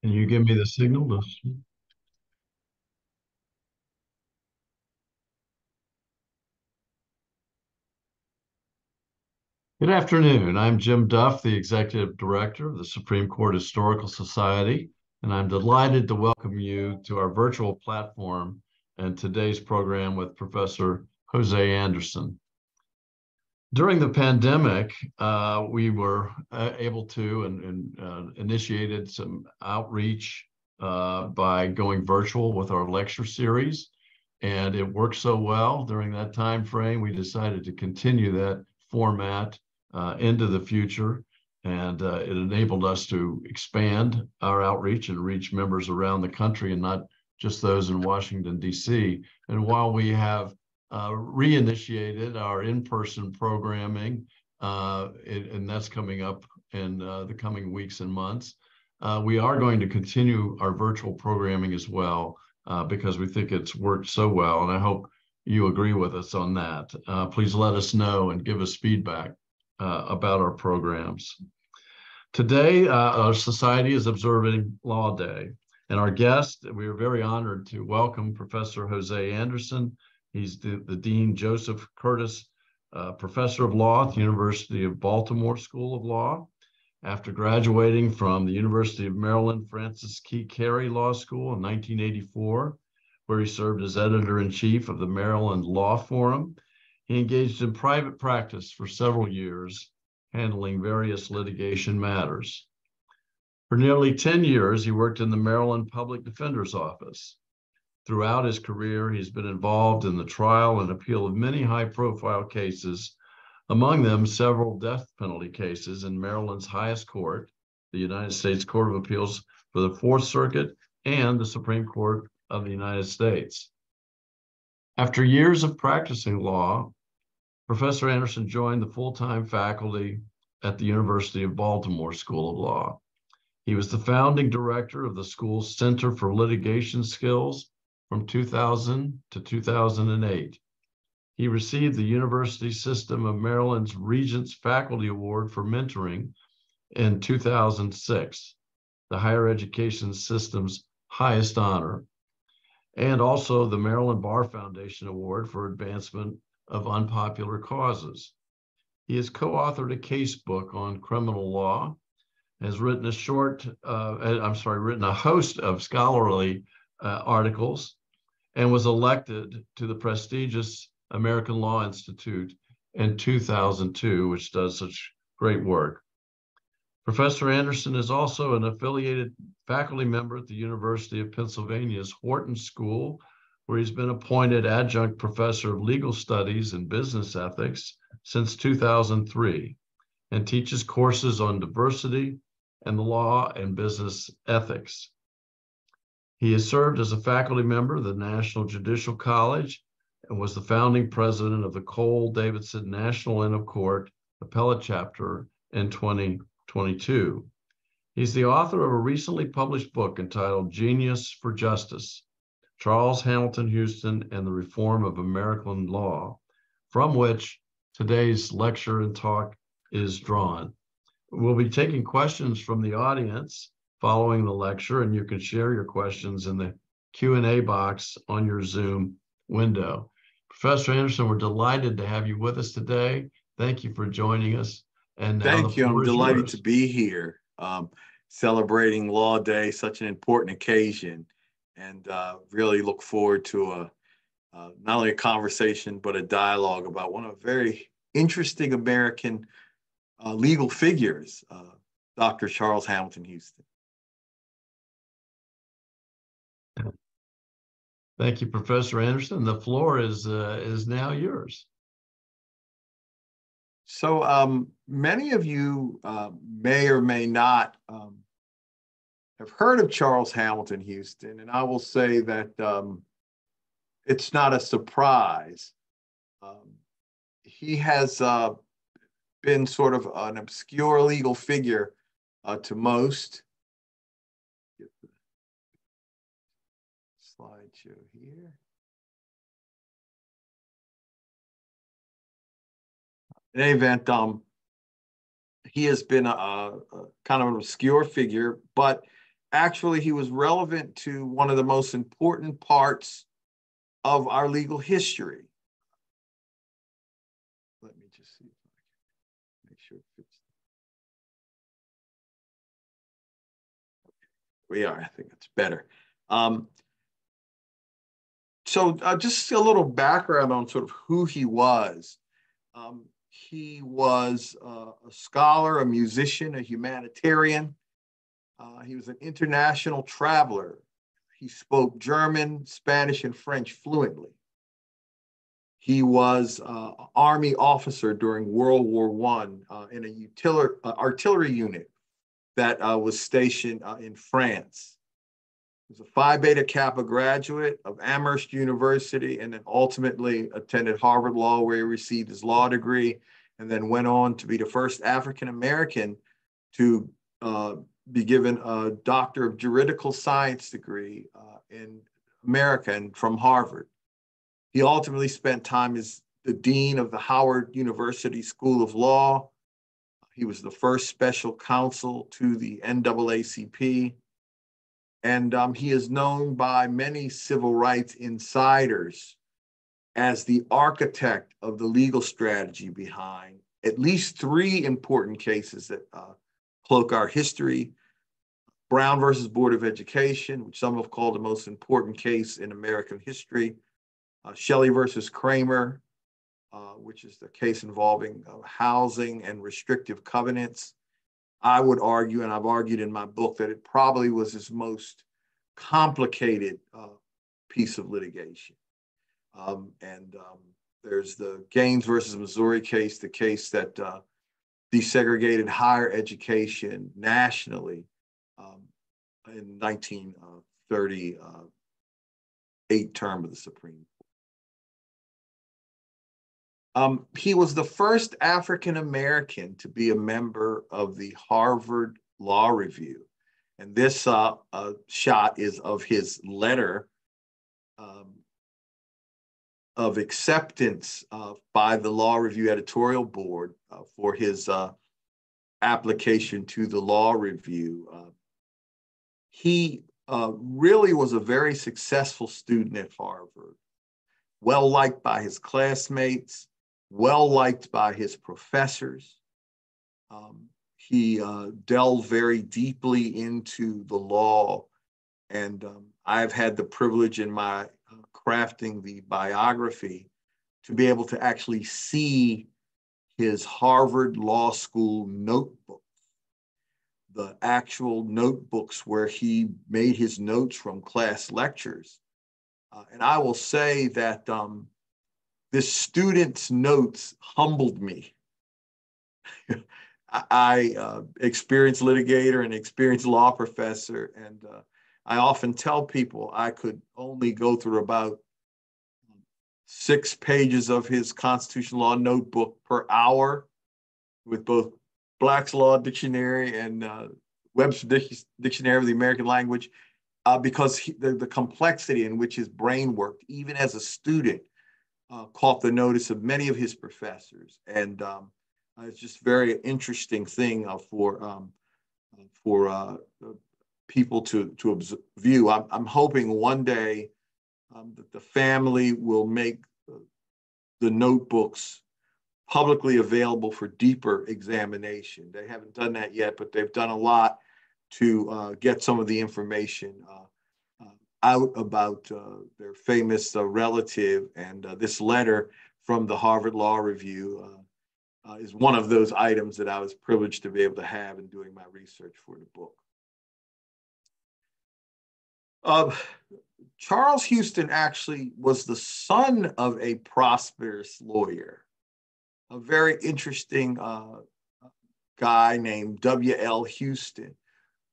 Can you give me the signal? Good afternoon. I'm Jim Duff, the Executive Director of the Supreme Court Historical Society, and I'm delighted to welcome you to our virtual platform and today's program with Professor José Anderson. During the pandemic, we were able to and initiated some outreach by going virtual with our lecture series, and it worked so well during that time frame. We decided to continue that format into the future, and it enabled us to expand our outreach and reach members around the country and not just those in Washington, D.C. And while we have reinitiated our in-person programming, and that's coming up in the coming weeks and months. We are going to continue our virtual programming as well because we think it's worked so well, and I hope you agree with us on that. Please let us know and give us feedback about our programs. Today, our society is observing Law Day, and our guest, we are very honored to welcome Professor José Anderson. He's the Dean Joseph Curtis Professor of Law at the University of Baltimore School of Law. After graduating from the University of Maryland Francis Key Carey Law School in 1984, where he served as editor-in-chief of the Maryland Law Forum, he engaged in private practice for several years, handling various litigation matters. For nearly 10 years, he worked in the Maryland Public Defender's Office. Throughout his career, he's been involved in the trial and appeal of many high-profile cases, among them several death penalty cases in Maryland's highest court, the United States Court of Appeals for the Fourth Circuit and the Supreme Court of the United States. After years of practicing law, Professor Anderson joined the full-time faculty at the University of Baltimore School of Law. He was the founding director of the school's Center for Litigation Skills from 2000 to 2008. He received the University System of Maryland's Regents Faculty Award for Mentoring in 2006, the higher education system's highest honor, and also the Maryland Bar Foundation Award for Advancement of Unpopular Causes. He has co-authored a case book on criminal law, has written a host of scholarly articles, and was elected to the prestigious American Law Institute in 2002, which does such great work. Professor Anderson is also an affiliated faculty member at the University of Pennsylvania's Wharton School, where he's been appointed adjunct professor of legal studies and business ethics since 2003, and teaches courses on diversity and the law and business ethics. He has served as a faculty member of the National Judicial College and was the founding president of the Cole Davidson National Inn of Court Appellate Chapter in 2022. He's the author of a recently published book entitled Genius for Justice, Charles Hamilton Houston and the Reform of American Law, from which today's lecture and talk is drawn. We'll be taking questions from the audience following the lecture, and you can share your questions in the Q&A box on your Zoom window. Professor Anderson, we're delighted to have you with us today. Thank you for joining us. And now Thank you. I'm delighted to be here, celebrating Law Day, such an important occasion, and really look forward to not only a conversation, but a dialogue about one of the very interesting American legal figures, Dr. Charles Hamilton Houston. Thank you, Professor Anderson. The floor is now yours. So many of you may or may not have heard of Charles Hamilton Houston, and I will say that it's not a surprise. He has been sort of an obscure legal figure to most. Slideshow here. In any event, he has been a kind of an obscure figure, but actually, he was relevant to one of the most important parts of our legal history. Let me just see if I can make sure it fits. We are, I think it's better. So just a little background on sort of who he was. He was a scholar, a musician, a humanitarian. He was an international traveler. He spoke German, Spanish, and French fluently. He was an Army officer during World War I in a artillery unit that was stationed in France. He was a Phi Beta Kappa graduate of Amherst University and then ultimately attended Harvard Law, where he received his law degree, and then went on to be the first African-American to be given a Doctor of Juridical Science degree in America and from Harvard. He ultimately spent time as the dean of the Howard University School of Law. He was the first special counsel to the NAACP. And he is known by many civil rights insiders as the architect of the legal strategy behind at least 3 important cases that cloak our history. Brown versus Board of Education, which some have called the most important case in American history. Shelley versus Kramer, which is the case involving housing and restrictive covenants. I would argue, and I've argued in my book, that it probably was his most complicated piece of litigation. There's the Gaines versus Missouri case, the case that desegregated higher education nationally in 1938 term of the Supreme Court. He was the first African-American to be a member of the Harvard Law Review. And this shot is of his letter of acceptance by the Law Review editorial board for his application to the Law Review. He really was a very successful student at Harvard, well-liked by his classmates, well-liked by his professors. He delved very deeply into the law, and I've had the privilege in my crafting the biography to be able to actually see his Harvard Law School notebook, the actual notebooks where he made his notes from class lectures. And I will say that this student's notes humbled me. I experienced litigator and experienced law professor, and I often tell people I could only go through about 6 pages of his constitutional law notebook per hour with both Black's Law Dictionary and Webster's Dictionary of the American Language, because the complexity in which his brain worked, even as a student, caught the notice of many of his professors. And it's just a very interesting thing for people to view. I'm hoping one day that the family will make the notebooks publicly available for deeper examination. They haven't done that yet, but they've done a lot to get some of the information out about their famous relative. And this letter from the Harvard Law Review is one of those items that I was privileged to be able to have in doing my research for the book. Charles Houston actually was the son of a prosperous lawyer, a very interesting guy named W.L. Houston.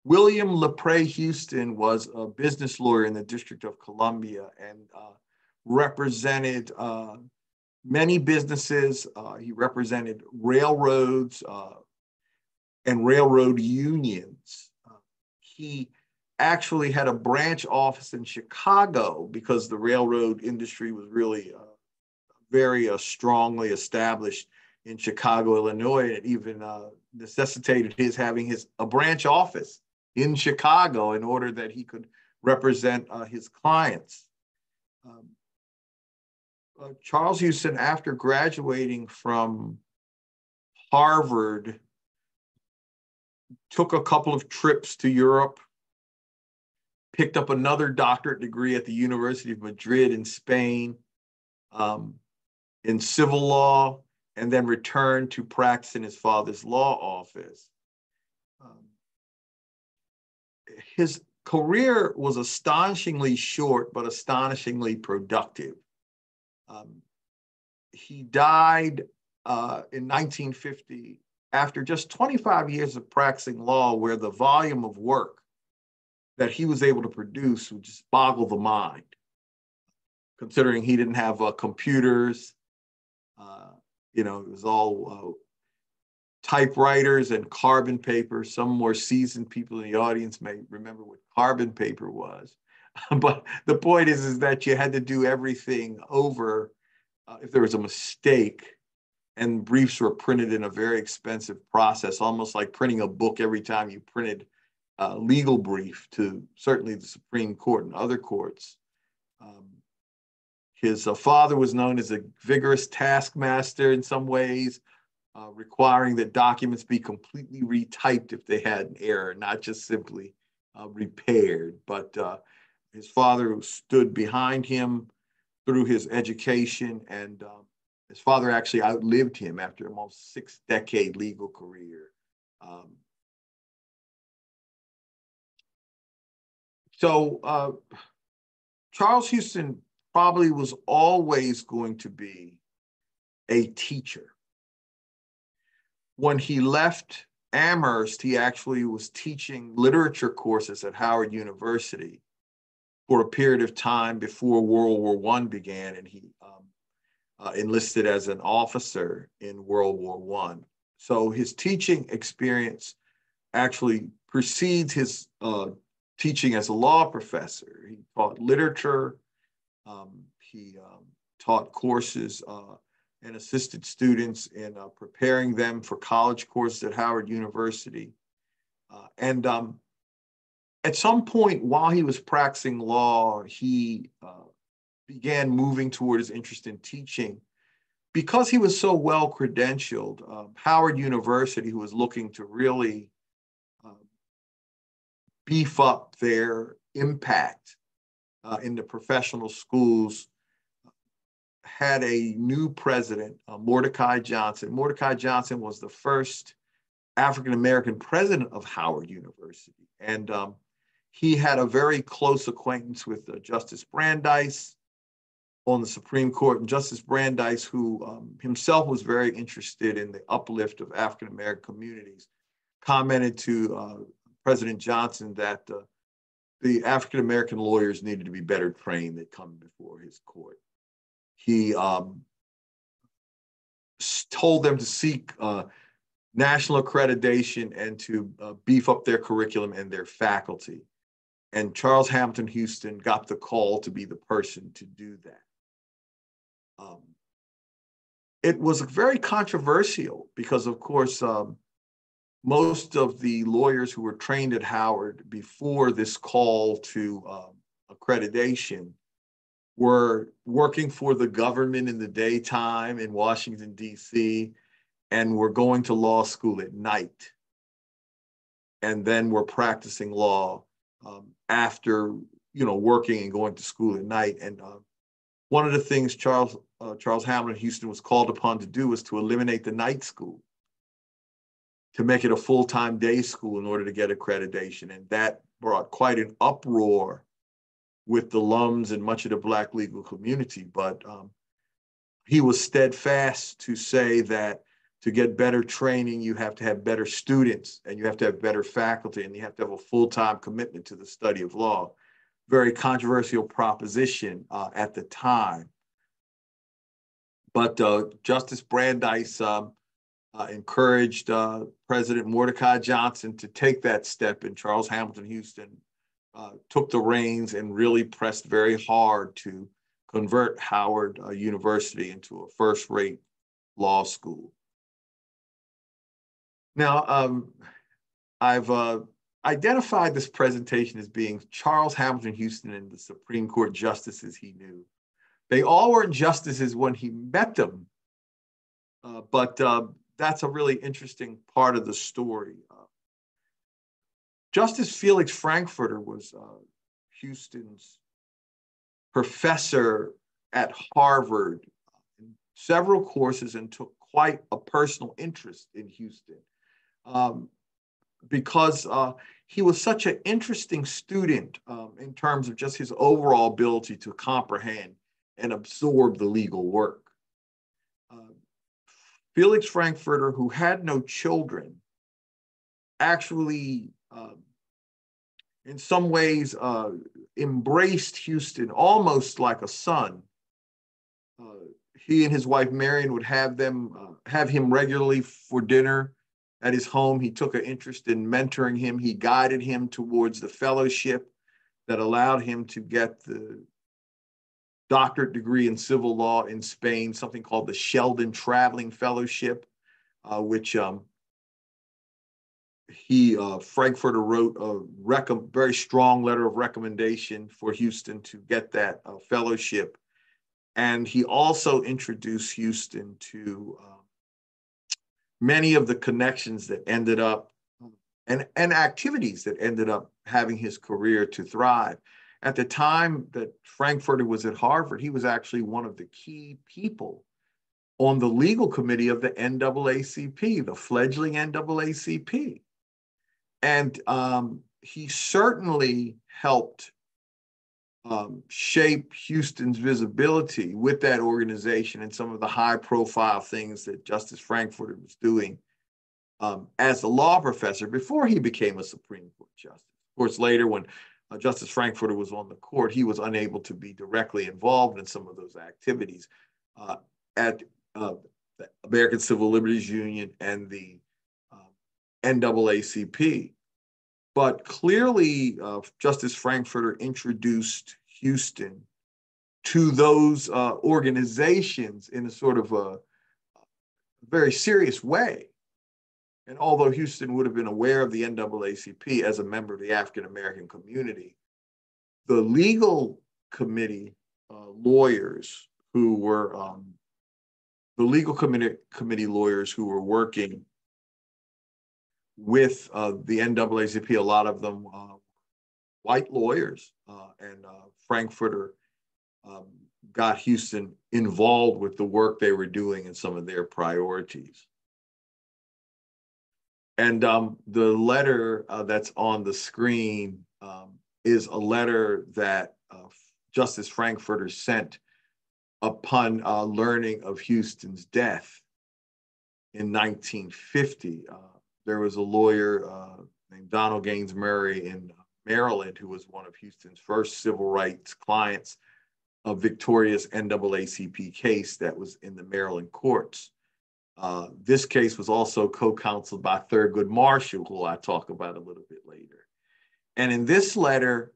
William LePray Houston was a business lawyer in the District of Columbia and represented many businesses. He represented railroads and railroad unions. He actually had a branch office in Chicago because the railroad industry was really very strongly established in Chicago, Illinois. It even necessitated his having a branch office in Chicago in order that he could represent his clients. Charles Houston, after graduating from Harvard, took a couple of trips to Europe, picked up another doctorate degree at the University of Madrid in Spain in civil law, and then returned to practice in his father's law office. His career was astonishingly short, but astonishingly productive. He died in 1950 after just 25 years of practicing law, where the volume of work that he was able to produce would just boggle the mind, considering he didn't have computers. It was all typewriters and carbon paper. Some more seasoned people in the audience may remember what carbon paper was. But the point is that you had to do everything over if there was a mistake, and briefs were printed in a very expensive process, almost like printing a book every time you printed a legal brief to certainly the Supreme Court and other courts. His father was known as a vigorous taskmaster in some ways, requiring that documents be completely retyped if they had an error, not just simply repaired. But his father stood behind him through his education, and his father actually outlived him after almost 6-decade legal career. So Charles Houston probably was always going to be a teacher. When he left Amherst, he actually was teaching literature courses at Howard University for a period of time before World War I began, and he enlisted as an officer in World War I. So his teaching experience actually precedes his teaching as a law professor. He taught literature, he taught courses and assisted students in preparing them for college courses at Howard University. And at some point while he was practicing law, he began moving toward his interest in teaching. Because he was so well credentialed, Howard University, who was looking to really beef up their impact in the professional schools, had a new president, Mordecai Johnson. Mordecai Johnson was the first African-American president of Howard University. And he had a very close acquaintance with Justice Brandeis on the Supreme Court. And Justice Brandeis, who himself was very interested in the uplift of African-American communities, commented to President Johnson that the African-American lawyers needed to be better trained that come before his court. He told them to seek national accreditation and to beef up their curriculum and their faculty. And Charles Hamilton Houston got the call to be the person to do that. It was very controversial because, of course, most of the lawyers who were trained at Howard before this call to accreditation were working for the government in the daytime in Washington, D.C., and were going to law school at night, and then were practicing law after, working and going to school at night. And one of the things Charles Hamilton Houston was called upon to do was to eliminate the night school, to make it a full-time day school in order to get accreditation. And that brought quite an uproar with the alums and much of the Black legal community. But he was steadfast to say that to get better training, you have to have better students, and you have to have better faculty, and you have to have a full-time commitment to the study of law. Very controversial proposition at the time. But Justice Brandeis encouraged President Mordecai Johnson to take that step, and Charles Hamilton Houston took the reins and really pressed very hard to convert Howard University into a first-rate law school. Now, I've identified this presentation as being Charles Hamilton Houston and the Supreme Court justices he knew. They all weren't justices when he met them, but that's a really interesting part of the story. Justice Felix Frankfurter was Houston's professor at Harvard in several courses and took quite a personal interest in Houston because he was such an interesting student in terms of just his overall ability to comprehend and absorb the legal work. Felix Frankfurter, who had no children, actually in some ways embraced Houston almost like a son. He and his wife Marion would have him regularly for dinner at his home. He took an interest in mentoring him. He guided him towards the fellowship that allowed him to get the doctorate degree in civil law in Spain, something called the Sheldon Traveling Fellowship, which Frankfurter wrote a very strong letter of recommendation for Houston to get that fellowship. And he also introduced Houston to many of the connections that ended up and activities that ended up having his career to thrive. At the time that Frankfurter was at Harvard, he was actually one of the key people on the legal committee of the NAACP, the fledgling NAACP. And he certainly helped shape Houston's visibility with that organization and some of the high-profile things that Justice Frankfurter was doing as a law professor before he became a Supreme Court justice. Of course, later when Justice Frankfurter was on the court, he was unable to be directly involved in some of those activities at the American Civil Liberties Union and the NAACP. But clearly, Justice Frankfurter introduced Houston to those organizations in a sort of a very serious way. And although Houston would have been aware of the NAACP as a member of the African-American community, the legal committee lawyers who were committee lawyers who were working with the NAACP, a lot of them white lawyers, and Frankfurter got Houston involved with the work they were doing and some of their priorities. And the letter that's on the screen is a letter that Justice Frankfurter sent upon learning of Houston's death in 1950. There was a lawyer named Donald Gaines Murray in Maryland who was one of Houston's first civil rights clients, a victorious NAACP case that was in the Maryland courts. This case was also co-counseled by Thurgood Marshall, who I'll talk about a little bit later. And in this letter,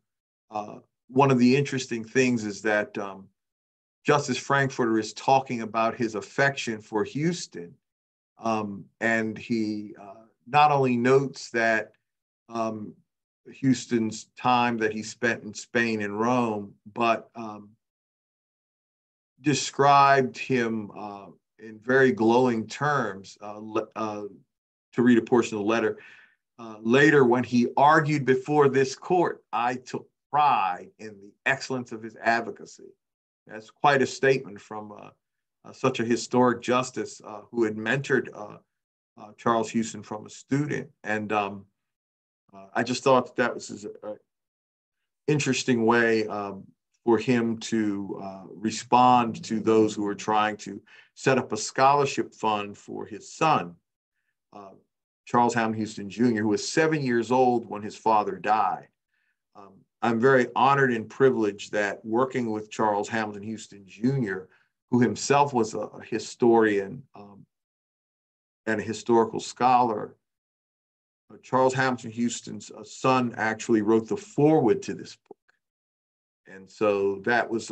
one of the interesting things is that Justice Frankfurter is talking about his affection for Houston. And he not only notes that Houston's time that he spent in Spain and Rome, but described him in very glowing terms. To read a portion of the letter, later when he argued before this court, I took pride in the excellence of his advocacy. That's quite a statement from such a historic justice who had mentored Charles Houston from a student. And I just thought that was an interesting way for him to respond to those who were trying to set up a scholarship fund for his son, Charles Hamilton Houston Jr., who was 7 years old when his father died. I'm very honored and privileged that working with Charles Hamilton Houston Jr., who himself was a historian and a historical scholar, Charles Hamilton Houston's son actually wrote the foreword to this book. And so that was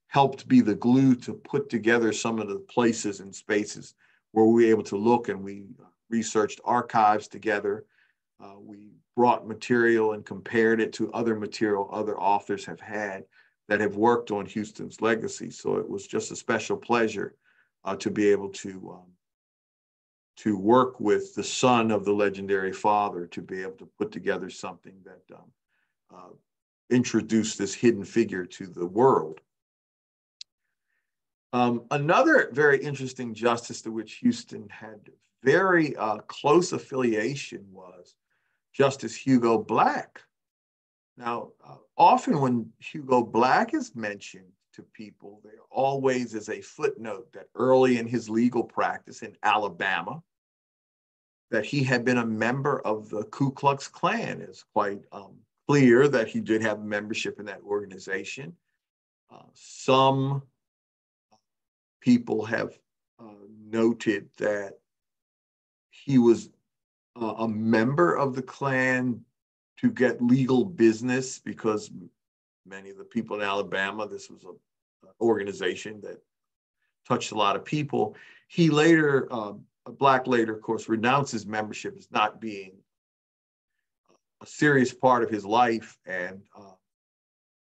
helped be the glue to put together some of the places and spaces where we were able to look, and we researched archives together. We brought material and compared it to other material other authors have had that have worked on Houston's legacy. So it was just a special pleasure to be able to work with the son of the legendary father, to be able to put together something that introduced this hidden figure to the world. Another very interesting justice to which Houston had very close affiliation was Justice Hugo Black. Now, often when Hugo Black is mentioned to people, there always is a footnote that early in his legal practice in Alabama, that he had been a member of the Ku Klux Klan. It's quite clear that he did have membership in that organization. Some people have noted that he was a member of the Klan to get legal business, because many of the people in Alabama, this was an organization that touched a lot of people. He later, Black later, of course, renounced his membership as not being a serious part of his life. And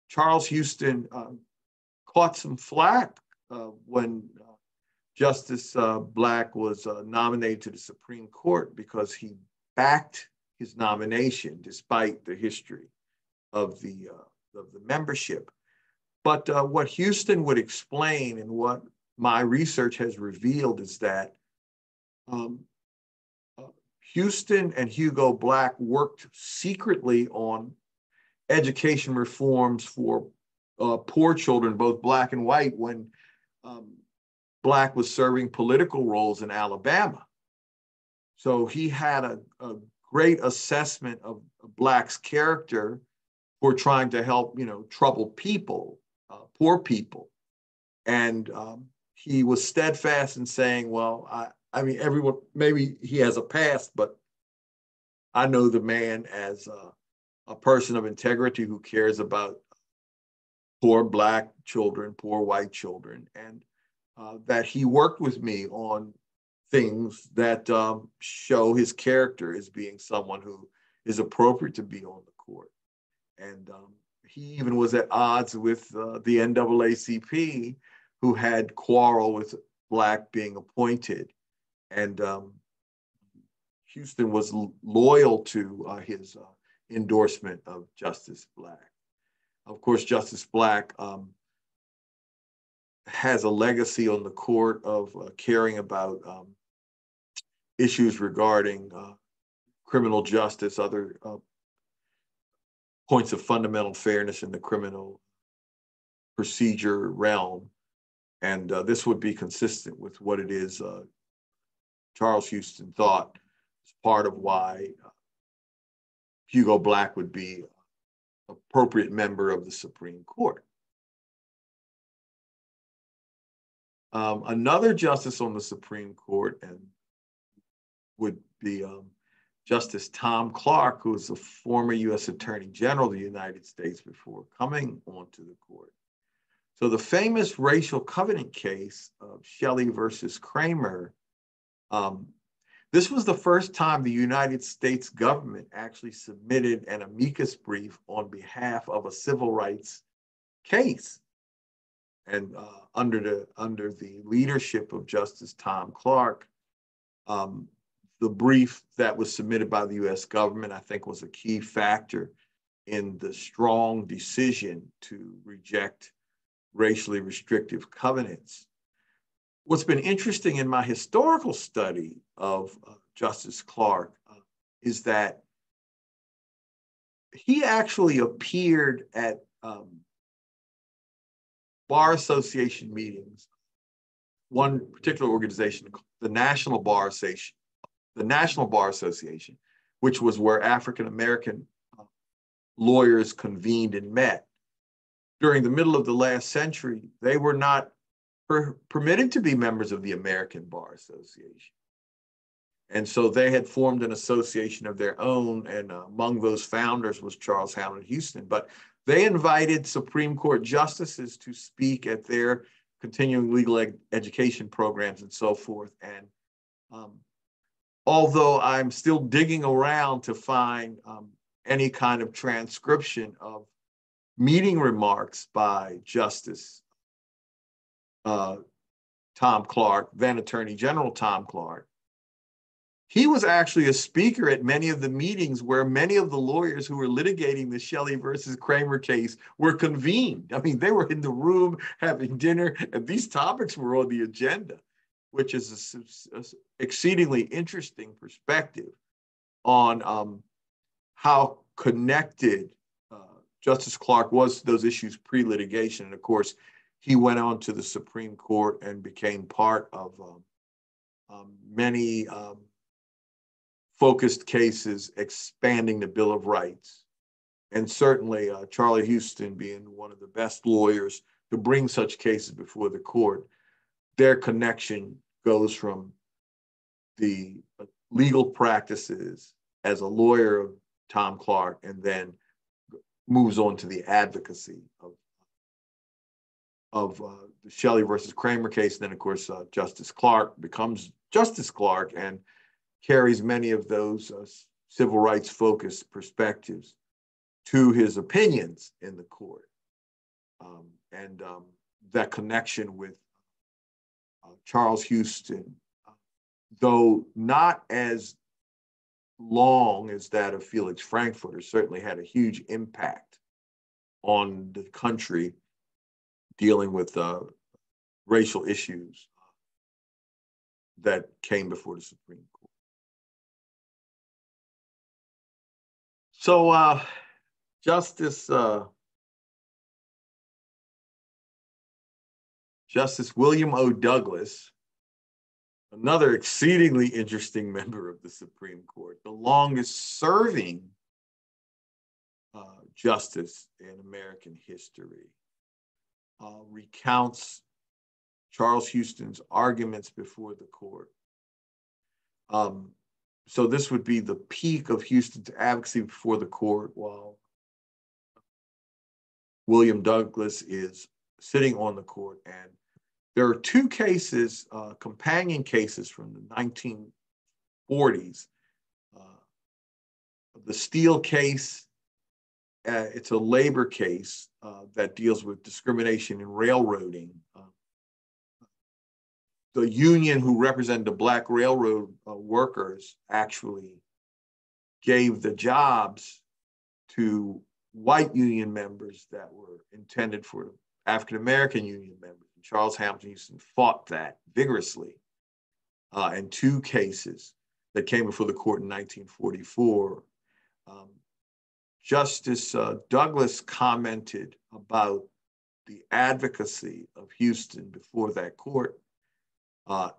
Charles Houston caught some flack when Justice Black was nominated to the Supreme Court, because he backed his nomination despite the history of the membership. But what Houston would explain, and what my research has revealed, is that Houston and Hugo Black worked secretly on education reforms for poor children, both Black and white, when Black was serving political roles in Alabama. So he had a great assessment of Black's character for trying to help, troubled people, poor people. And he was steadfast in saying, well, I mean, everyone, maybe he has a past, but I know the man as a person of integrity who cares about poor Black children, poor white children, and that he worked with me on things that show his character as being someone who is appropriate to be on the court. And he even was at odds with the NAACP, who had quarrel with Black being appointed. And Houston was loyal to his endorsement of Justice Black. Of course, Justice Black has a legacy on the court of caring about issues regarding criminal justice, other points of fundamental fairness in the criminal procedure realm. And this would be consistent with what it is Charles Houston thought is part of why Hugo Black would be an appropriate member of the Supreme Court. Another justice on the Supreme Court and would be Justice Tom Clark, who was a former U.S. Attorney General of the United States before coming onto the court. So the famous racial covenant case of Shelley versus Kramer, this was the first time the United States government actually submitted an amicus brief on behalf of a civil rights case. And under the leadership of Justice Tom Clark, the brief that was submitted by the U.S. government, I think, was a key factor in the strong decision to reject racially restrictive covenants. What's been interesting in my historical study of Justice Clark is that he actually appeared at Bar Association meetings, one particular organization, the National Bar Association, which was where African-American lawyers convened and met. During the middle of the last century, they were not permitted to be members of the American Bar Association. And so they had formed an association of their own, and among those founders was Charles Hamilton Houston. But they invited Supreme Court justices to speak at their continuing legal education programs and so forth. And although I'm still digging around to find any kind of transcription of meeting remarks by Justice Tom Clark, then Attorney General Tom Clark. He was actually a speaker at many of the meetings where many of the lawyers who were litigating the Shelley versus Kramer case were convened. I mean, they were in the room having dinner, and these topics were on the agenda, which is an exceedingly interesting perspective on how connected Justice Clark was to those issues pre-litigation. And of course, he went on to the Supreme Court and became part of many focused cases expanding the Bill of Rights. And certainly Charlie Houston being one of the best lawyers to bring such cases before the court, their connection goes from the legal practices as a lawyer of Tom Clark and then moves on to the advocacy of the Shelley versus Kramer case. And then, of course, Justice Clark becomes Justice Clark and carries many of those civil rights focused perspectives to his opinions in the court. And that connection with Charles Houston, though not as long as that of Felix Frankfurter, certainly had a huge impact on the country dealing with racial issues that came before the Supreme Court. So Justice William O. Douglas, another exceedingly interesting member of the Supreme Court, the longest serving justice in American history, recounts Charles Houston's arguments before the court. So this would be the peak of Houston's advocacy before the court, while William Douglas is sitting on the court. And there are two cases, companion cases from the 1940s. The Steele case, it's a labor case that deals with discrimination in railroading. The union who represented the Black railroad workers actually gave the jobs to white union members that were intended for African-American union members. And Charles Hamilton Houston fought that vigorously. In two cases that came before the court in 1944, Justice Douglas commented about the advocacy of Houston before that court.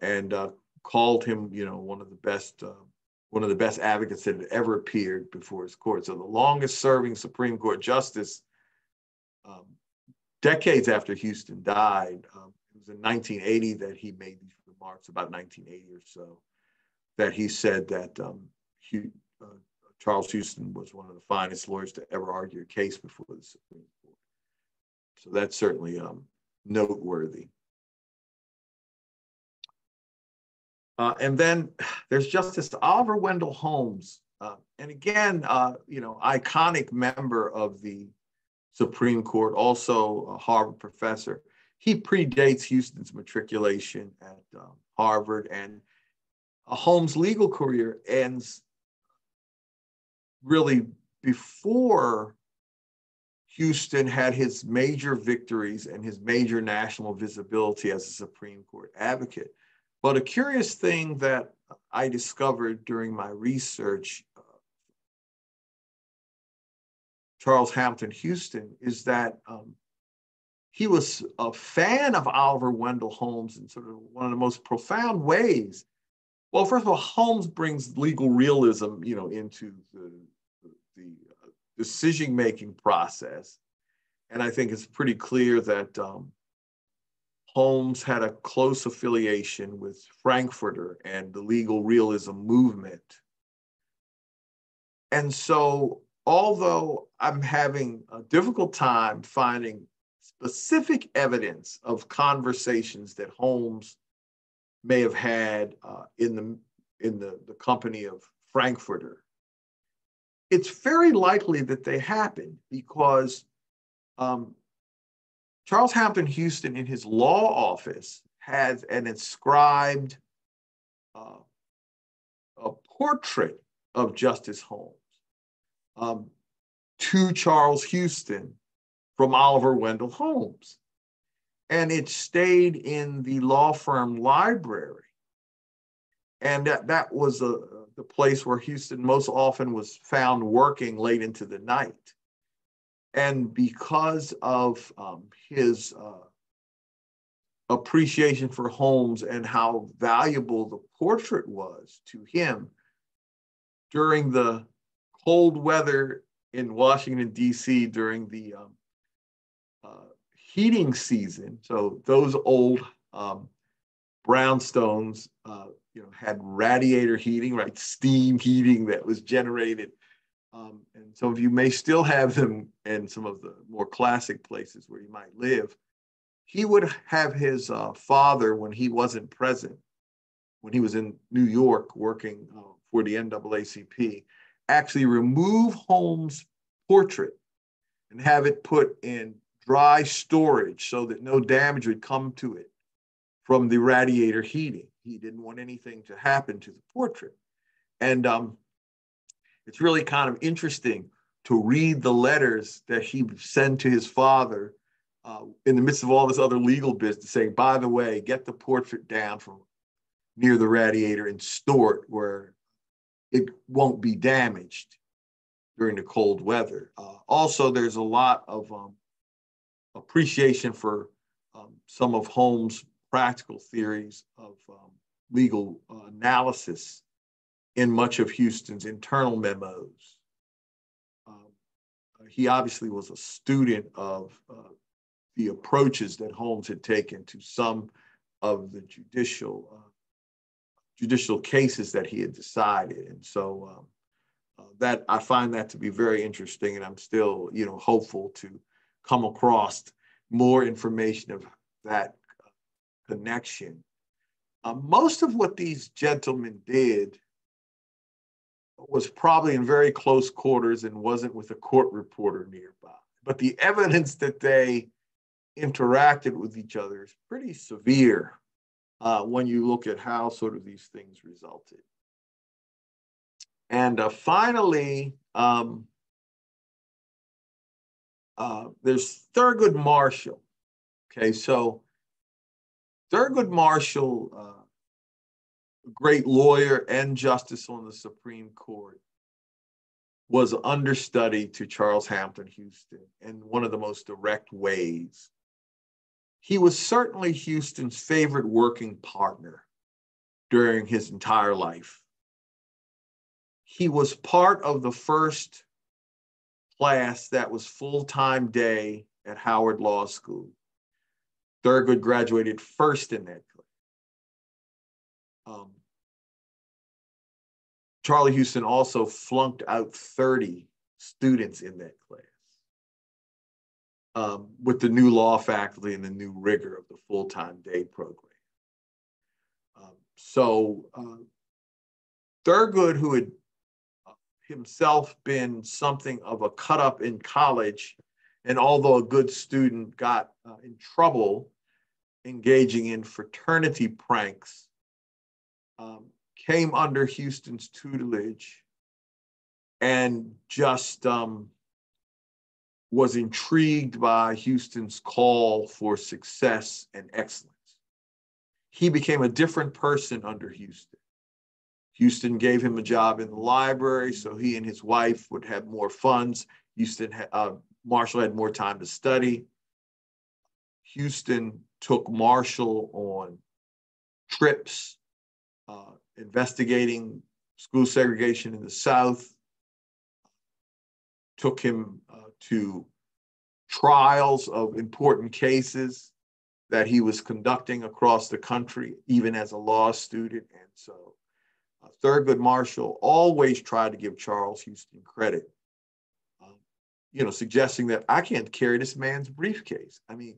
And called him, one of the best advocates that had ever appeared before his court. So the longest-serving Supreme Court justice, decades after Houston died, it was in 1980 that he made these remarks, about 1980 or so, that he said that Charles Houston was one of the finest lawyers to ever argue a case before the Supreme Court. So that's certainly noteworthy. And then there's Justice Oliver Wendell Holmes. And again, iconic member of the Supreme Court, also a Harvard professor. He predates Houston's matriculation at Harvard, and Holmes' legal career ends really before Houston had his major victories and his major national visibility as a Supreme Court advocate. But a curious thing that I discovered during my research, Charles Hamilton Houston, is that he was a fan of Oliver Wendell Holmes in sort of one of the most profound ways. Well, first of all, Holmes brings legal realism, into the decision-making process. And I think it's pretty clear that Holmes had a close affiliation with Frankfurter and the legal realism movement. And so, although I'm having a difficult time finding specific evidence of conversations that Holmes may have had in the in the company of Frankfurter. It's very likely that they happened because Charles Hampton Houston in his law office has an inscribed a portrait of Justice Holmes to Charles Houston from Oliver Wendell Holmes. And it stayed in the law firm library. And that was the place where Houston most often was found working late into the night. And because of his appreciation for Holmes and how valuable the portrait was to him during the cold weather in Washington, D.C. during the heating season. So those old brownstones, had radiator heating, right? Steam heating that was generated. And some of you may still have them in some of the more classic places where you might live. He would have his father, when he wasn't present, when he was in New York working for the NAACP, actually remove Holmes' portrait and have it put in dry storage so that no damage would come to it from the radiator heating. He didn't want anything to happen to the portrait. And it's really kind of interesting to read the letters that he sent to his father in the midst of all this other legal business, saying, by the way, get the portrait down from near the radiator and store it where it won't be damaged during the cold weather. Also, there's a lot of appreciation for some of Holmes' practical theories of legal analysis in much of Houston's internal memos. He obviously was a student of the approaches that Holmes had taken to some of the judicial cases that he had decided. And so that I find that to be very interesting, and I'm still, hopeful to come across more information of that connection. Most of what these gentlemen did was probably in very close quarters and wasn't with a court reporter nearby. But the evidence that they interacted with each other is pretty severe when you look at how sort of these things resulted. And finally, there's Thurgood Marshall. Okay, so Thurgood Marshall, a great lawyer and justice on the Supreme Court, was an understudy to Charles Hampton Houston in one of the most direct ways. He was certainly Houston's favorite working partner during his entire life. He was part of the first class that was full-time day at Howard Law School. Thurgood graduated first in that class. Charlie Houston also flunked out 30 students in that class with the new law faculty and the new rigor of the full-time day program. So Thurgood, who had himself been something of a cut-up in college, and although a good student, got in trouble engaging in fraternity pranks, came under Houston's tutelage and just was intrigued by Houston's call for success and excellence. He became a different person under Houston. Houston gave him a job in the library so he and his wife would have more funds. Marshall had more time to study. Houston took Marshall on trips, investigating school segregation in the South, took him to trials of important cases that he was conducting across the country, even as a law student. And so Thurgood Marshall always tried to give Charles Houston credit, suggesting that I can't carry this man's briefcase. I mean,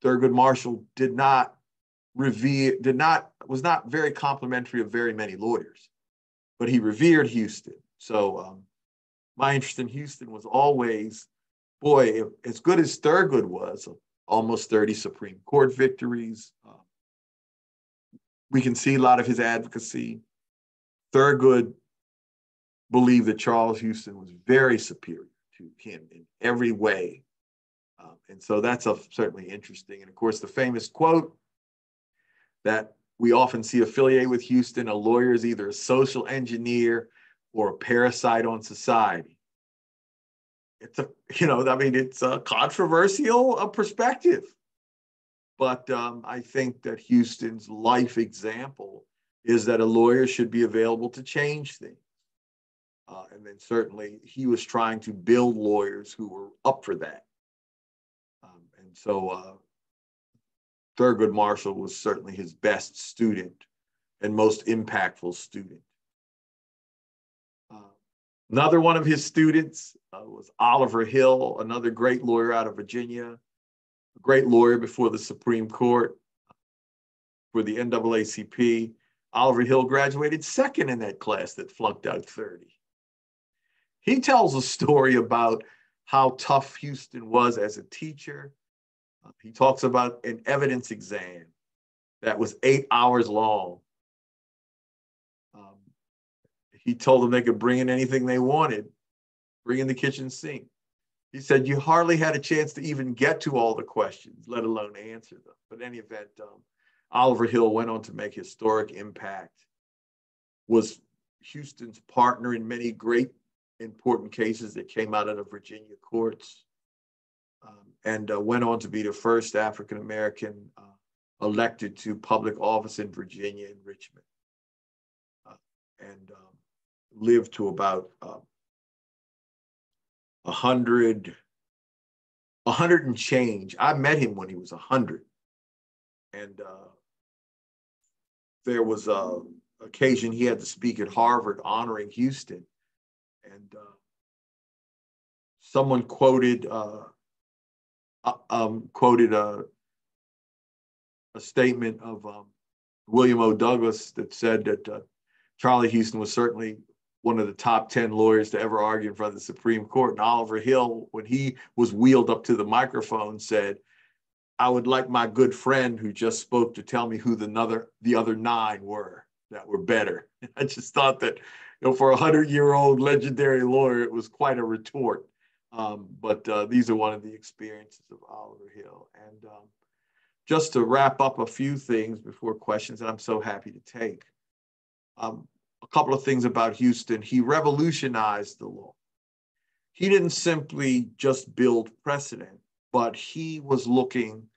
Thurgood Marshall did not was not very complimentary of very many lawyers, but he revered Houston. So my interest in Houston was always, boy, as good as Thurgood was, almost 30 Supreme Court victories. We can see a lot of his advocacy. Thurgood believed that Charles Houston was very superior to him in every way. And so that's certainly interesting. And of course, the famous quote that we often see affiliated with Houston: a lawyer is either a social engineer or a parasite on society. It's it's a controversial perspective. But I think that Houston's life example is that a lawyer should be available to change things. And then certainly he was trying to build lawyers who were up for that. And so Thurgood Marshall was certainly his best student and most impactful student. Another one of his students was Oliver Hill, another great lawyer out of Virginia, a great lawyer before the Supreme Court for the NAACP. Oliver Hill graduated second in that class that flunked out 30. He tells a story about how tough Houston was as a teacher. He talks about an evidence exam that was 8 hours long. He told them they could bring in anything they wanted, bring in the kitchen sink. He said you hardly had a chance to even get to all the questions, let alone answer them. But in any event, Oliver Hill went on to make historic impact, was Houston's partner in many great important cases that came out of the Virginia courts, and went on to be the first African-American elected to public office in Virginia and Richmond, and lived to about 100 and change. I met him when he was 100. And there was an occasion he had to speak at Harvard honoring Houston. And someone quoted a statement of William O. Douglas that said that Charlie Houston was certainly one of the top 10 lawyers to ever argue in front of the Supreme Court. And Oliver Hill, when he was wheeled up to the microphone, said, "I would like my good friend who just spoke to tell me who the other 9 were that were better." I just thought that, for a 100-year-old legendary lawyer, it was quite a retort. But these are one of the experiences of Oliver Hill. And just to wrap up a few things before questions that I'm so happy to take. A couple of things about Houston. He revolutionized the law. He didn't simply just build precedent, but he was looking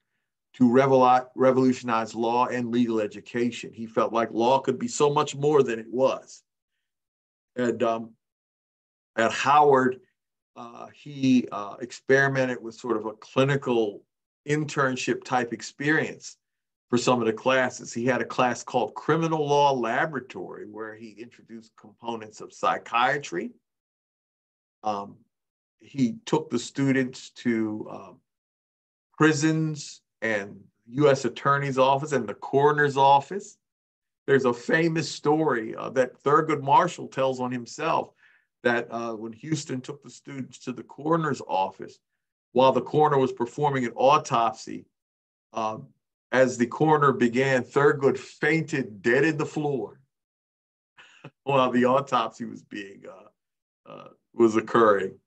to revolutionize law and legal education. He felt like law could be so much more than it was. And at Howard, he experimented with sort of a clinical internship type experience for some of the classes. He had a class called Criminal Law Laboratory, where he introduced components of psychiatry. He took the students to prisons and U.S. Attorney's Office and the coroner's office. There's a famous story that Thurgood Marshall tells on himself, that when Houston took the students to the coroner's office, while the coroner was performing an autopsy, as the coroner began, Thurgood fainted dead in the floor while the autopsy was occurring.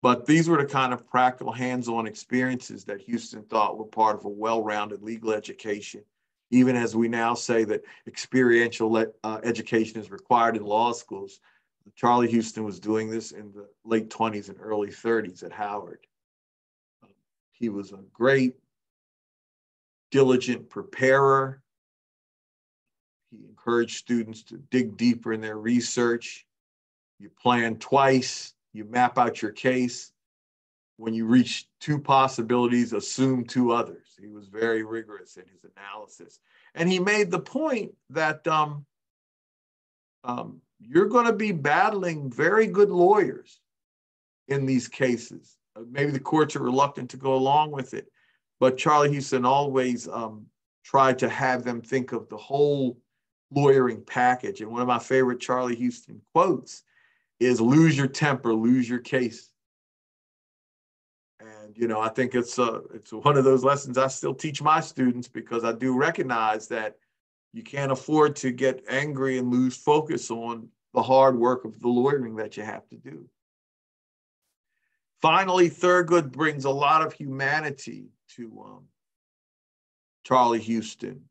But these were the kind of practical hands-on experiences that Houston thought were part of a well-rounded legal education, even as we now say that experiential education is required in law schools. Charlie Houston was doing this in the late 20s and early 30s at Howard. He was a great, diligent preparer. He encouraged students to dig deeper in their research. You plan twice, you map out your case. When you reach 2 possibilities, assume 2 others. He was very rigorous in his analysis. And he made the point that you're going to be battling very good lawyers in these cases. Maybe the courts are reluctant to go along with it, but Charlie Houston always tried to have them think of the whole lawyering package. And one of my favorite Charlie Houston quotes is, "Lose your temper, lose your case." And, you know, I think it's one of those lessons I still teach my students, because I do recognize that you can't afford to get angry and lose focus on the hard work of the lawyering that you have to do. Finally, Thurgood brings a lot of humanity to Charlie Houston.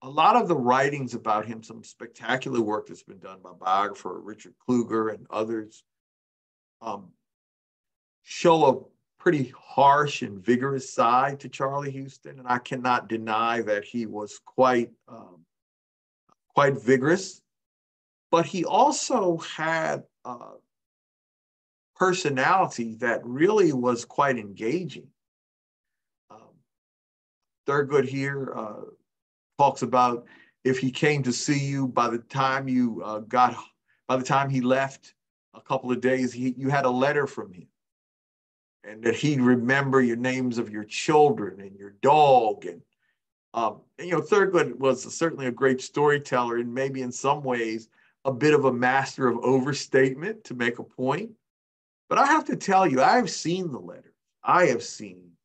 A lot of the writings about him, some spectacular work that's been done by biographer Richard Kluger and others, show a pretty harsh and vigorous side to Charlie Houston, and I cannot deny that he was quite vigorous, but he also had a personality that really was quite engaging. Thurgood here talks about, if he came to see you, by the time he left a couple of days, you had a letter from him, and that he'd remember your names of your children and your dog. And you know, Thurgood was certainly a great storyteller, and maybe in some ways a bit of a master of overstatement to make a point. But I have to tell you, I've seen the letters. I have seen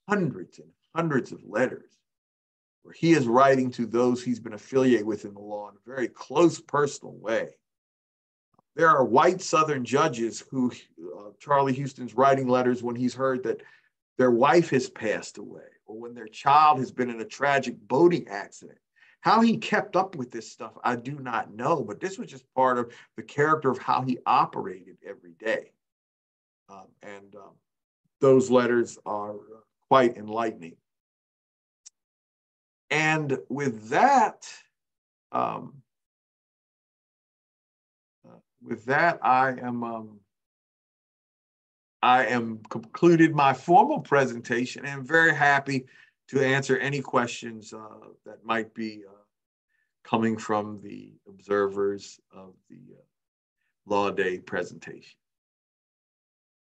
hundreds and hundreds of letters where he is writing to those he's been affiliated with in the law in a very close, personal way. There are white Southern judges who Charlie Houston's writing letters when he's heard that their wife has passed away, or when their child has been in a tragic boating accident. How he kept up with this stuff, I do not know, but this was just part of the character of how he operated every day. And those letters are quite enlightening. And with that, I am concluded my formal presentation, and I'm very happy to answer any questions that might be coming from the observers of the Law Day presentation.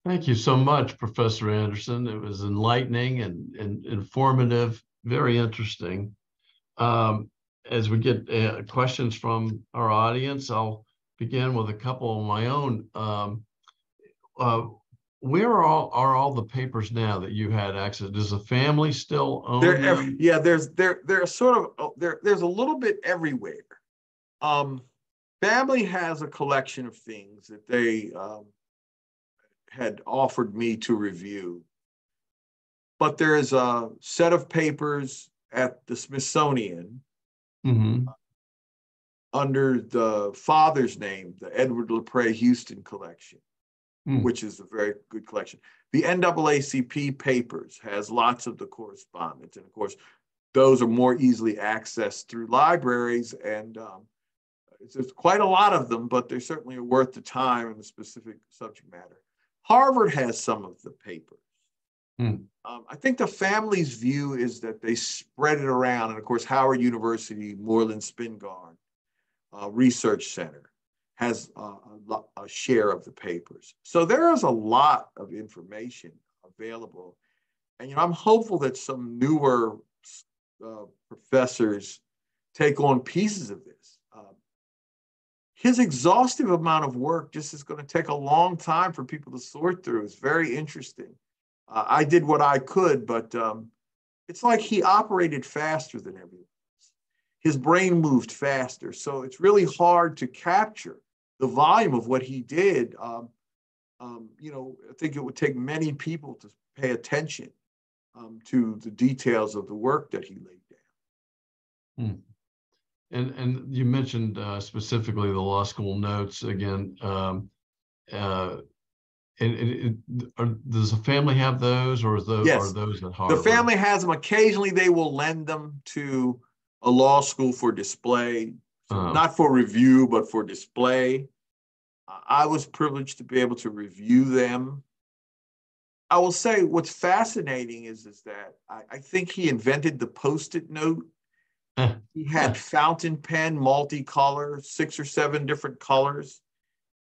Thank you so much, Professor Anderson. It was enlightening and informative, very interesting. As we get questions from our audience, I'll begin with a couple of my own. Where are all the papers now that you had access? Does the family still own them? Yeah, there's a little bit everywhere. Family has a collection of things that they had offered me to review, but there is a set of papers at the Smithsonian under the father's name, the Edward LaPrey Houston collection, which is a very good collection. The NAACP papers has lots of the correspondence, and of course, those are more easily accessed through libraries, and there's quite a lot of them, but they certainly are worth the time and the specific subject matter. Harvard has some of the papers. I think the family's view is that they spread it around, and of course, Howard University, Moreland Spingarn Research Center has a share of the papers. So there is a lot of information available. And, you know, I'm hopeful that some newer professors take on pieces of this. His exhaustive amount of work just is going to take a long time for people to sort through. It's very interesting. I did what I could, but it's like he operated faster than everyone else. His brain moved faster. So it's really hard to capture the volume of what he did. You know, I think it would take many people to pay attention to the details of the work that he laid down. And you mentioned specifically the law school notes again. Does the family have those, or Yes. are those at Harvard? The family has them. Occasionally, they will lend them to a law school for display, not for review, but for display. I was privileged to be able to review them. I will say what's fascinating is that I think he invented the Post-it note. He had fountain pen, multicolor, 6 or 7 different colors.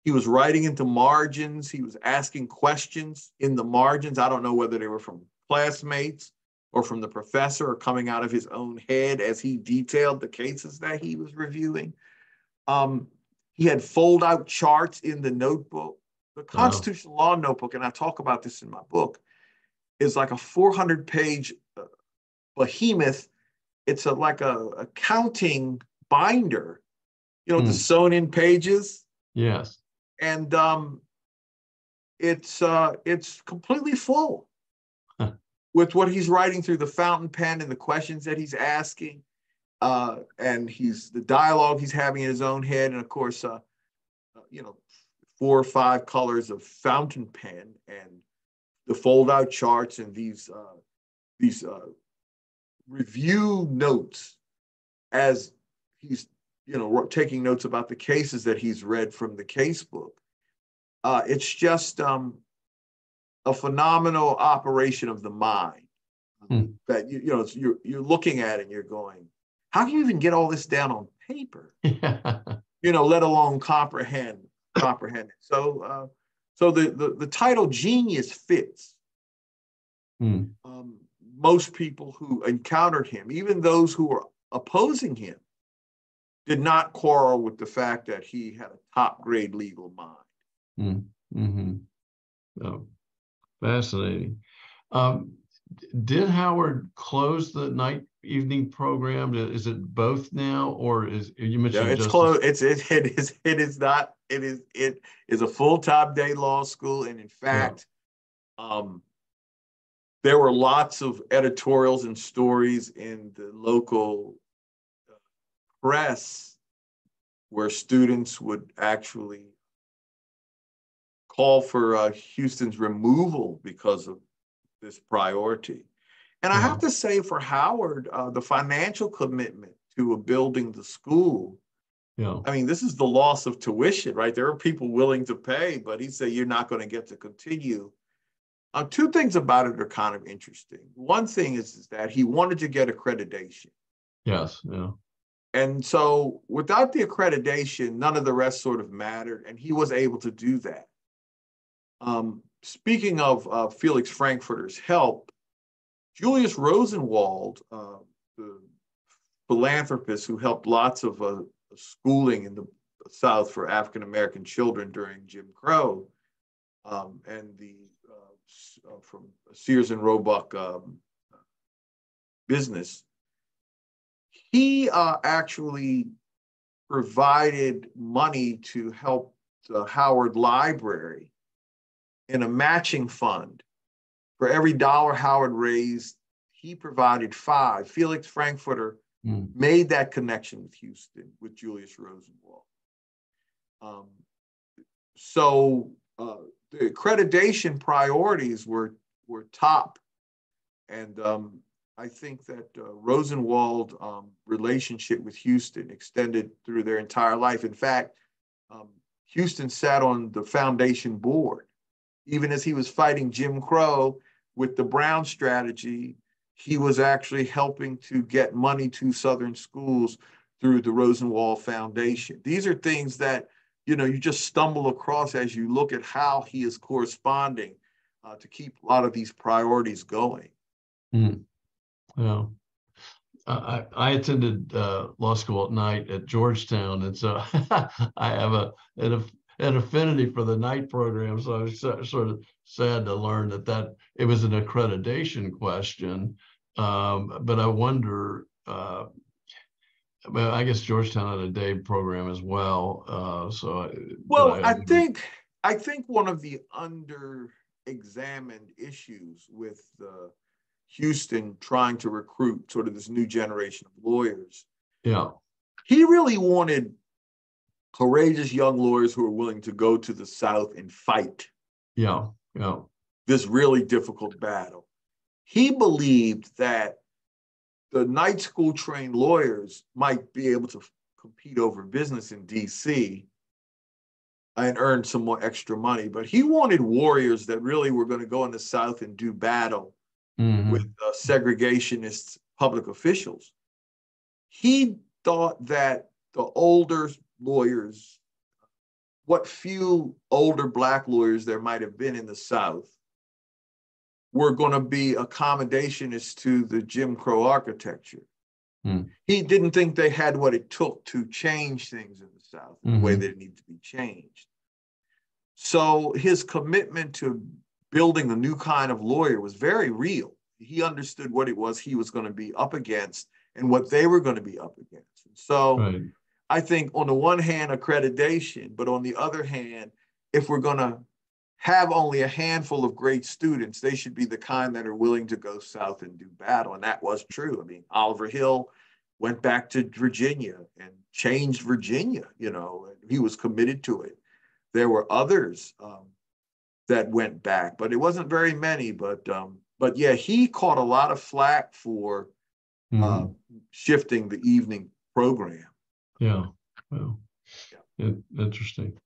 He was writing into margins. He was asking questions in the margins. I don't know whether they were from classmates or from the professor or coming out of his own head as he detailed the cases that he was reviewing. He had fold out charts in the notebook. The constitutional law notebook, and I talk about this in my book, is like a 400-page behemoth. It's like a counting binder, the sewn in pages. Yes. And it's completely full with what he's writing through the fountain pen and the questions that he's asking, and the dialogue he's having in his own head, and of course, 4 or 5 colors of fountain pen and the fold-out charts and these review notes as he's taking notes about the cases that he's read from the case book. It's just a phenomenal operation of the mind that you're looking at and you're going, how can you even get all this down on paper? Let alone comprehend it. So the title genius fits. Most people who encountered him, even those who were opposing him, did not quarrel with the fact that he had a top grade legal mind. Oh, fascinating. Did Howard close the night evening program? Is it both now, or you mentioned it's closed? It is not. It is a full-time day law school, and in fact, there were lots of editorials and stories in the local press where students would actually call for Houston's removal because of this priority. And I have to say, for Howard, the financial commitment to building the school, I mean, this is the loss of tuition, right? There are people willing to pay, but he said, you're not going to get to continue. 2 things about it are kind of interesting. One thing is that he wanted to get accreditation. Yes, yeah. And so without the accreditation, none of the rest sort of mattered, and he was able to do that. Speaking of Felix Frankfurter's help, Julius Rosenwald, the philanthropist who helped lots of schooling in the South for African-American children during Jim Crow, and from Sears and Roebuck business, he actually provided money to help the Howard Library in a matching fund. For every $1 Howard raised, he provided 5. Felix Frankfurter made that connection with Houston, with Julius Rosenwald. So the accreditation priorities were top. And I think that Rosenwald relationship with Houston extended through their entire life. In fact, Houston sat on the foundation board. Even as he was fighting Jim Crow with the Brown strategy, he was actually helping to get money to Southern schools through the Rosenwald Foundation. These are things that, you just stumble across as you look at how he is corresponding to keep a lot of these priorities going. Well, I attended law school at night at Georgetown, and so I have an affinity for the night program. So I was sort of sad to learn that it was an accreditation question. But I wonder, well, I guess Georgetown had a day program as well. I think one of the under-examined issues with Houston trying to recruit sort of this new generation of lawyers, he really wanted courageous young lawyers who are willing to go to the South and fight this really difficult battle. He believed that the night school trained lawyers might be able to compete over business in DC and earn some more extra money, but he wanted warriors that really were going to go in the South and do battle with segregationist public officials. He thought that the older lawyers, what few older Black lawyers there might have been in the South, were going to be accommodationist to the Jim Crow architecture. He didn't think they had what it took to change things in the South in the way that it needed to be changed. So his commitment to building a new kind of lawyer was very real. He understood what it was he was going to be up against and what they were going to be up against. And so I think on the one hand, accreditation, but on the other hand, if we're going to have only a handful of great students, they should be the kind that are willing to go south and do battle. And that was true. I mean, Oliver Hill went back to Virginia and changed Virginia, you know, he was committed to it. There were others that went back, but it wasn't very many. But yeah, he caught a lot of flack for shifting the evening program. Yeah, well, interesting.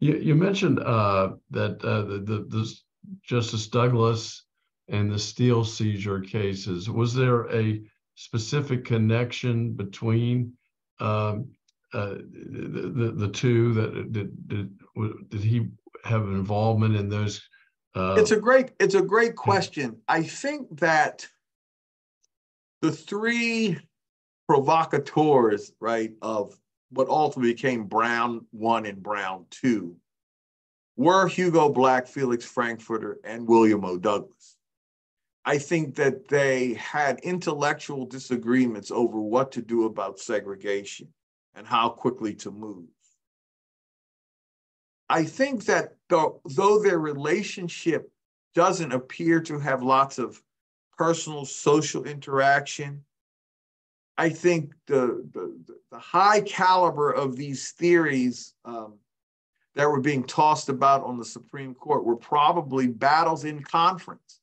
You mentioned that the Justice Douglas and the Steele seizure cases. Was there a specific connection between the two? That did he have involvement in those? It's a great question. I think that the three provocateurs, right, of what ultimately became Brown 1 and Brown 2 were Hugo Black, Felix Frankfurter, and William O. Douglas. I think that they had intellectual disagreements over what to do about segregation and how quickly to move. I think that though their relationship doesn't appear to have lots of personal social interaction, I think the high caliber of these theories that were being tossed about on the Supreme Court were probably battles in conference,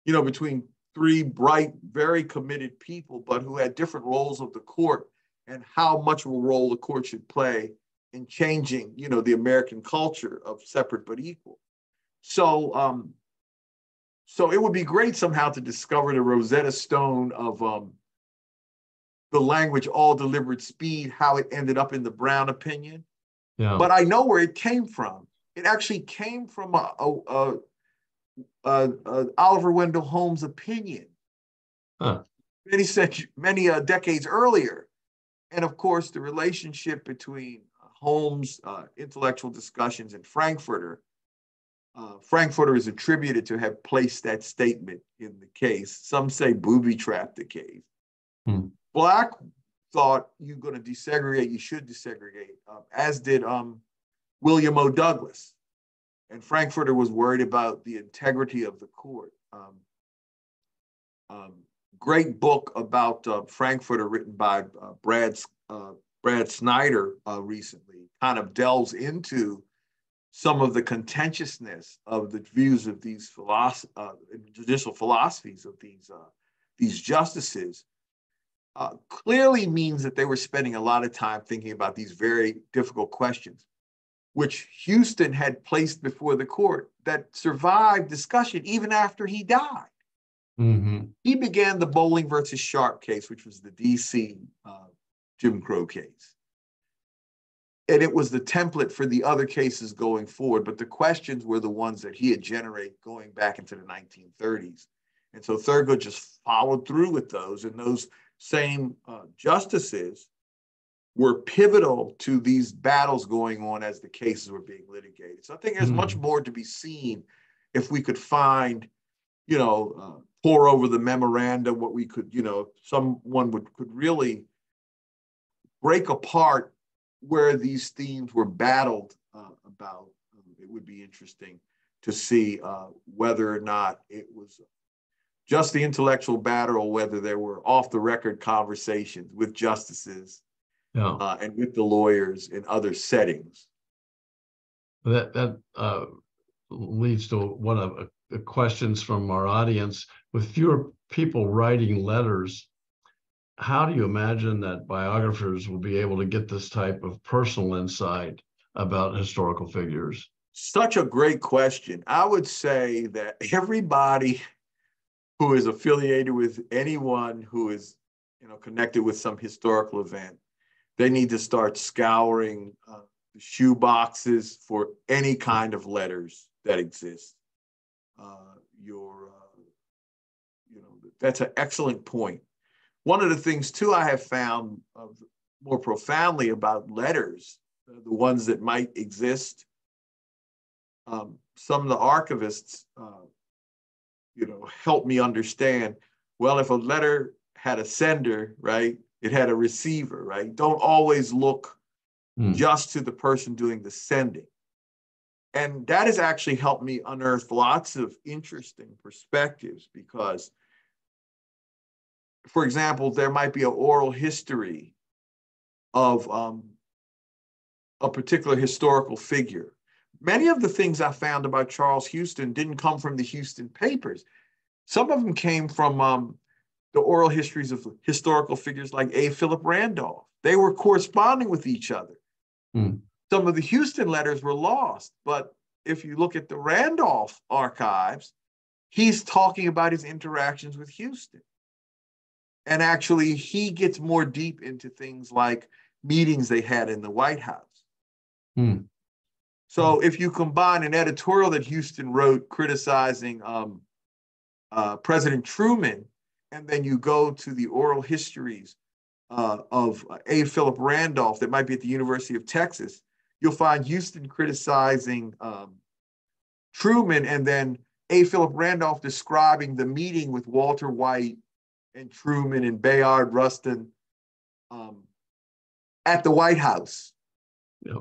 you know, between three bright, very committed people, but who had different roles of the court and how much of a role the court should play in changing, you know, the American culture of separate but equal. So, so it would be great somehow to discover the Rosetta Stone of the language, all deliberate speed, how it ended up in the Brown opinion. Yeah. But I know where it came from. It actually came from Oliver Wendell Holmes' opinion many decades earlier. And of course, the relationship between Holmes' intellectual discussions and Frankfurter. Frankfurter is attributed to have placed that statement in the case. Some say booby-trapped the case. Black thought you're going to desegregate, you should desegregate, as did William O. Douglas. And Frankfurter was worried about the integrity of the court. Great book about Frankfurter written by Brad Snyder recently kind of delves into some of the contentiousness of the views of these judicial philosophies of these justices. Clearly means that they were spending a lot of time thinking about these very difficult questions, which Houston had placed before the court that survived discussion even after he died. He began the Bowling versus Sharp case, which was the DC Jim Crow case. And it was the template for the other cases going forward, but the questions were the ones that he had generated going back into the 1930s. And so Thurgood just followed through with those, and those same justices were pivotal to these battles going on as the cases were being litigated. So I think there's much more to be seen if we could find, you know, pour over the memoranda, what we could, you know, someone could really break apart where these themes were battled about. It would be interesting to see whether or not it was just the intellectual battle, or whether there were off-the-record conversations with justices and with the lawyers in other settings. That leads to one of the questions from our audience. With fewer people writing letters, how do you imagine that biographers will be able to get this type of personal insight about historical figures? Such a great question. I would say that everybody who is affiliated with anyone who is, you know, connected with some historical event, they need to start scouring the shoe boxes for any kind of letters that exist. Your that's an excellent point. One of the things too I have found more profoundly about letters, the ones that might exist, some of the archivists, help me understand, well, if a letter had a sender, right, it had a receiver, right? Don't always look just to the person doing the sending. And that has actually helped me unearth lots of interesting perspectives because, for example, there might be an oral history of a particular historical figure. Many of the things I found about Charles Houston didn't come from the Houston papers. Some of them came from the oral histories of historical figures like A. Philip Randolph. They were corresponding with each other. Some of the Houston letters were lost, but if you look at the Randolph archives, he's talking about his interactions with Houston. And actually, he gets more deep into things like meetings they had in the White House. So if you combine an editorial that Houston wrote criticizing President Truman, and then you go to the oral histories of A. Philip Randolph that might be at the University of Texas, you'll find Houston criticizing Truman, and then A. Philip Randolph describing the meeting with Walter White and Truman and Bayard Rustin at the White House,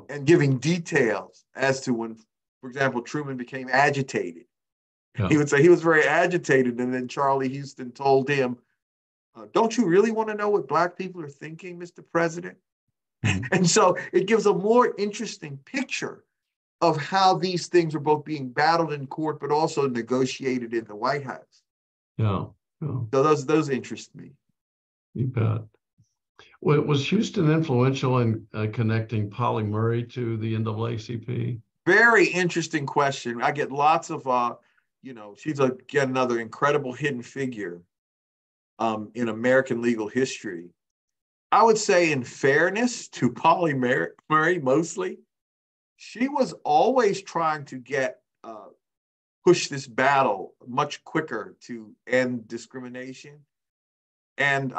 and giving details as to when, for example, Truman became agitated. He would say he was very agitated, and then Charlie Houston told him, don't you really want to know what Black people are thinking, Mr. President? And so it gives a more interesting picture of how these things are both being battled in court, but also negotiated in the White House. So those interest me. You bet. Well, was Houston influential in connecting Polly Murray to the NAACP? Very interesting question. I get lots of, she's again another incredible hidden figure in American legal history. I would say, in fairness to Polly Murray mostly, she was always trying to push this battle much quicker to end discrimination. And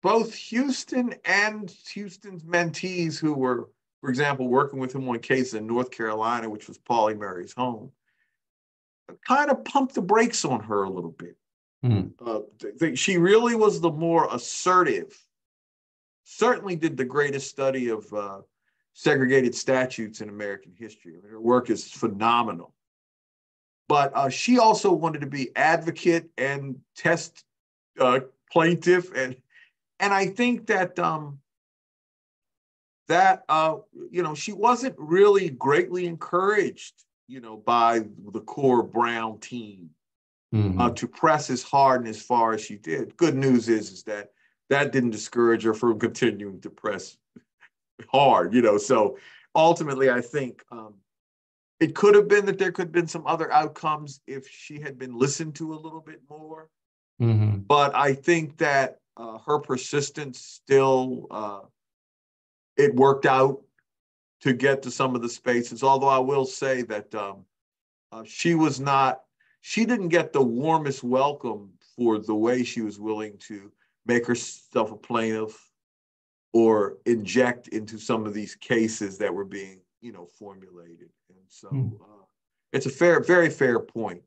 both Houston and Houston's mentees who were, for example, working with him on cases in North Carolina, which was Polly Murray's home, kind of pumped the brakes on her a little bit. She really was the more assertive, certainly did the greatest study of segregated statutes in American history. I mean, her work is phenomenal. But she also wanted to be advocate and test plaintiff. And I think that, she wasn't really greatly encouraged, by the core Brown team to press as hard and as far as she did. Good news is that didn't discourage her from continuing to press hard, So ultimately, I think it could have been that there could have been some other outcomes if she had been listened to a little bit more. But I think that her persistence still, it worked out to get to some of the spaces. Although I will say that she didn't get the warmest welcome for the way she was willing to make herself a plaintiff or inject into some of these cases that were being, formulated. And so it's a very fair point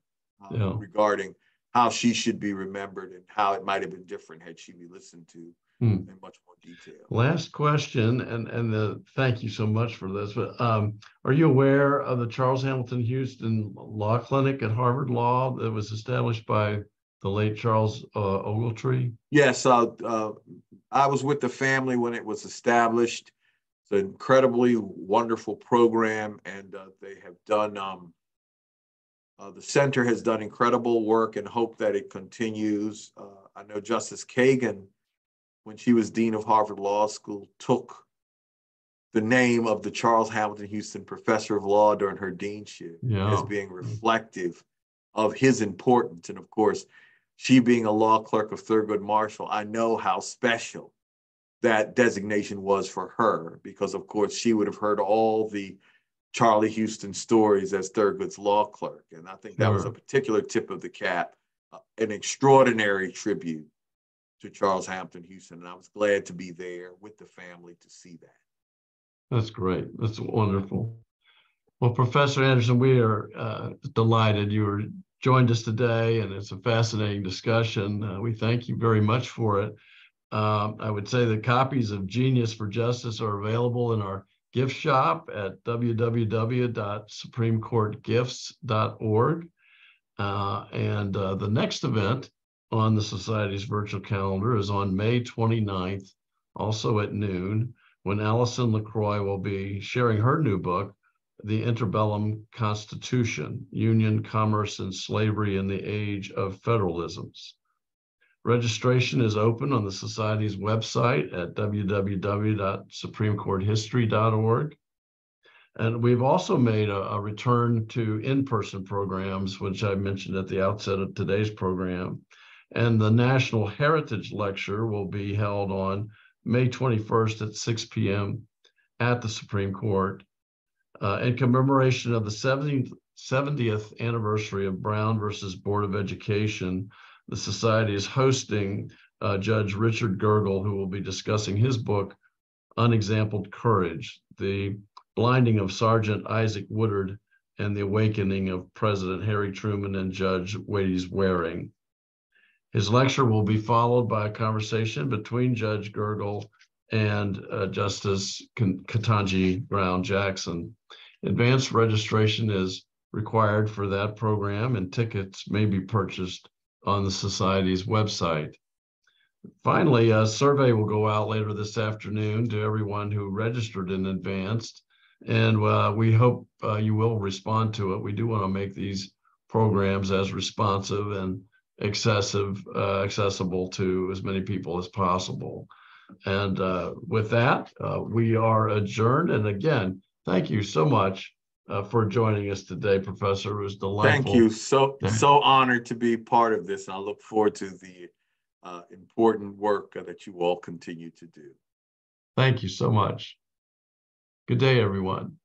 regarding how she should be remembered and how it might have been different had she been listened to in much more detail. Last question, and thank you so much for this, but are you aware of the Charles Hamilton Houston Law Clinic at Harvard Law that was established by the late Charles Ogletree? Yes, I was with the family when it was established. It's an incredibly wonderful program, and they have done, the center has done incredible work and hope that it continues. I know Justice Kagan, when she was Dean of Harvard Law School, took the name of the Charles Hamilton Houston Professor of Law during her deanship as being reflective of his importance. And of course, she being a law clerk of Thurgood Marshall, I know how special that designation was for her, because of course she would have heard all the Charlie Houston stories as Thurgood's law clerk. And I think that was a particular tip of the cap an extraordinary tribute to Charles Hamilton Houston, and I was glad to be there with the family to see that. That's great. That's wonderful. Well, Professor Anderson, we are delighted you joined us today, and it's a fascinating discussion. We thank you very much for it. I would say that copies of Genius for Justice are available in our gift shop at www.supremecourtgifts.org. And the next event on the Society's virtual calendar is on May 29th, also at noon, when Allison LaCroix will be sharing her new book, The Interbellum Constitution, Union, Commerce, and Slavery in the Age of Federalisms. Registration is open on the Society's website at www.supremecourthistory.org. And we've also made a return to in-person programs, which I mentioned at the outset of today's program. And the National Heritage Lecture will be held on May 21st at 6 p.m. at the Supreme Court in commemoration of the 70th anniversary of Brown versus Board of Education. The Society is hosting Judge Richard Gergel, who will be discussing his book, Unexampled Courage, the blinding of Sergeant Isaac Woodard and the awakening of President Harry Truman and Judge Wadey's Waring. His lecture will be followed by a conversation between Judge Gergel and Justice Ketanji Brown Jackson. Advanced registration is required for that program, and tickets may be purchased on the Society's website. Finally, a survey will go out later this afternoon to everyone who registered in advance, and we hope you will respond to it. We do want to make these programs as responsive and accessible to as many people as possible. And with that, we are adjourned. And again, thank you so much for joining us today, Professor. It was delightful. Thank you. So honored to be part of this. And I look forward to the important work that you all continue to do. Thank you so much. Good day, everyone.